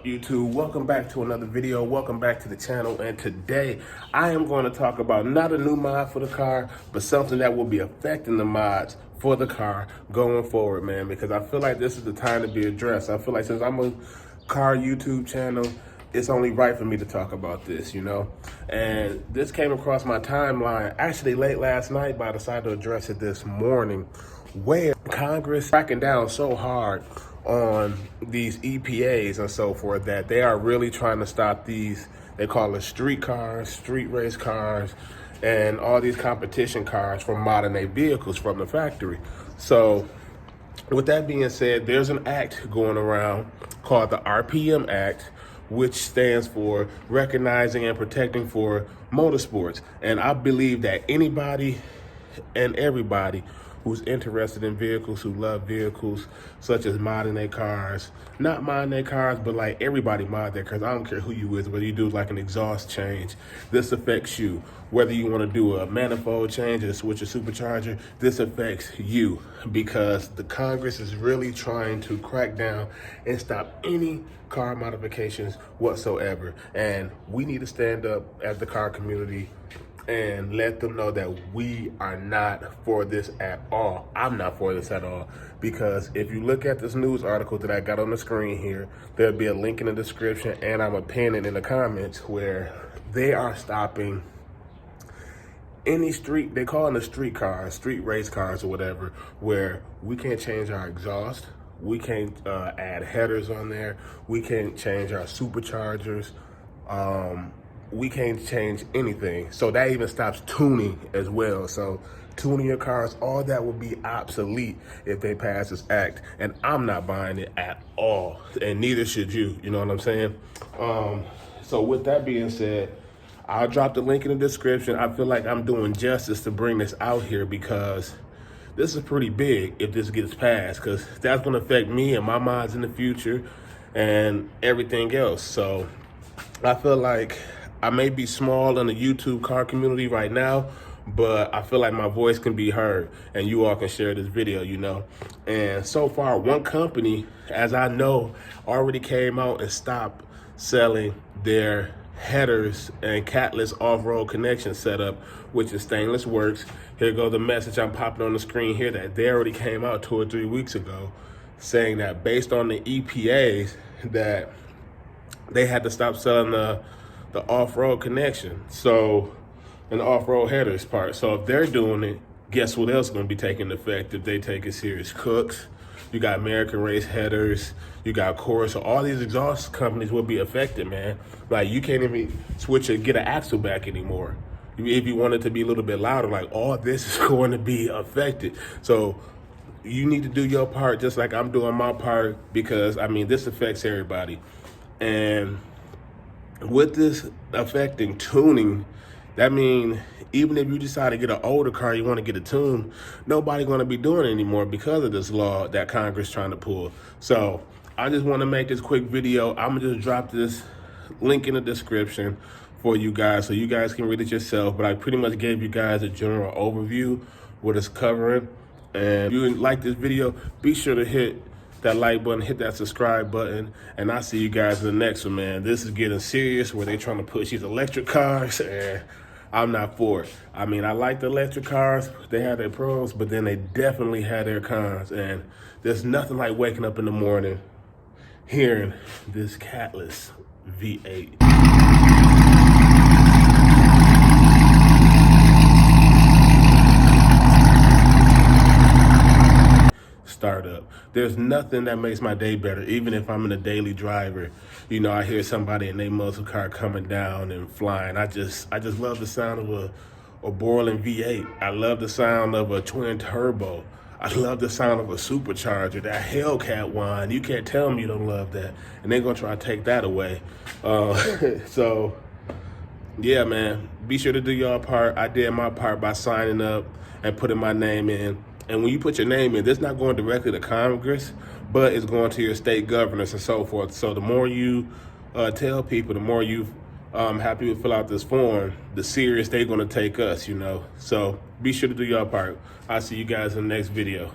up, YouTube? Welcome back to another video. Welcome back to the channel. And today I am going to talk about not a new mod for the car, but something that will be affecting the mods for the car going forward, man, because I feel like this is the time to be addressed. I feel like since I'm a car YouTube channel, it's only right for me to talk about this, you know? And this came across my timeline actually late last night, but I decided to address it this morning, where Congress cracking down so hard on these EPAs and so forth that they are really trying to stop these, they call it street cars, street race cars, and all these competition cars from modern day vehicles from the factory. So with that being said, there's an act going around called the RPM Act, which stands for Recognizing and Protecting for Motorsports. And I believe that anybody and everybody who's interested in vehicles, who love vehicles, such as modding their cars, not modding their cars, but like everybody mod their cars. I don't care who you is, whether you do like an exhaust change, this affects you. Whether you want to do a manifold change or switch a supercharger, this affects you, because the Congress is really trying to crack down and stop any car modifications whatsoever. And we need to stand up as the car community and let them know that we are not for this at all. I'm not for this at all, because if you look at this news article that I got on the screen here, there'll be a link in the description, and I'm gonna pin it in the comments, where they are stopping any street, they call them street cars, street race cars or whatever, where we can't change our exhaust, we can't add headers on there, we can't change our superchargers, we can't change anything. So that even stops tuning as well. So tuning your cars, all that will be obsolete if they pass this act. And I'm not buying it at all. And neither should you, you know what I'm saying? So with that being said, I'll drop the link in the description. I feel like I'm doing justice to bring this out here, because this is pretty big if this gets passed, because that's gonna affect me and my mods in the future and everything else. So I feel like I may be small in the YouTube car community right now, but I feel like my voice can be heard and you all can share this video, you know? And so far, one company, as I know, already came out and stopped selling their headers and catless off-road connection setup, which is Stainless Works. Here go the message I'm popping on the screen here, that they already came out 2 or 3 weeks ago saying that based on the EPAs, that they had to stop selling the off-road connection, so, and the off-road headers part. So if they're doing it, guess what else is going to be taking effect if they take it serious? Cooks, you got American Race headers, you got Chorus. So all these exhaust companies will be affected, man. Like, you can't even switch and get an axle back anymore. If you want it to be a little bit louder, like, all this is going to be affected. So you need to do your part just like I'm doing my part, because I mean, this affects everybody. And with this affecting tuning, that means even if you decide to get an older car, you want to get a tune, nobody going to be doing it anymore because of this law that Congress is trying to pull. So I just want to make this quick video. I'm going to just drop this link in the description for you guys so you guys can read it yourself. But I pretty much gave you guys a general overview what it's covering. And if you like this video, be sure to hit that like button, hit that subscribe button, and I'll see you guys in the next one, man. This is getting serious, where they're trying to push these electric cars, and I'm not for it. I mean, I like the electric cars, they have their pros, but then they definitely have their cons, and there's nothing like waking up in the morning hearing this catless V8. Startup. There's nothing that makes my day better, even if I'm in a daily driver. You know, I hear somebody in their muscle car coming down and flying. I just love the sound of a boiling V8. I love the sound of a twin turbo. I love the sound of a supercharger, that Hellcat whine. You can't tell me you don't love that. And they're gonna try to take that away. So yeah, man, be sure to do your part. I did my part by signing up and putting my name in. And when you put your name in, it's not going directly to Congress, but it's going to your state governors and so forth. So the more you tell people, the more you have people fill out this form, the serious they're going to take us, you know. So be sure to do your part. I'll see you guys in the next video.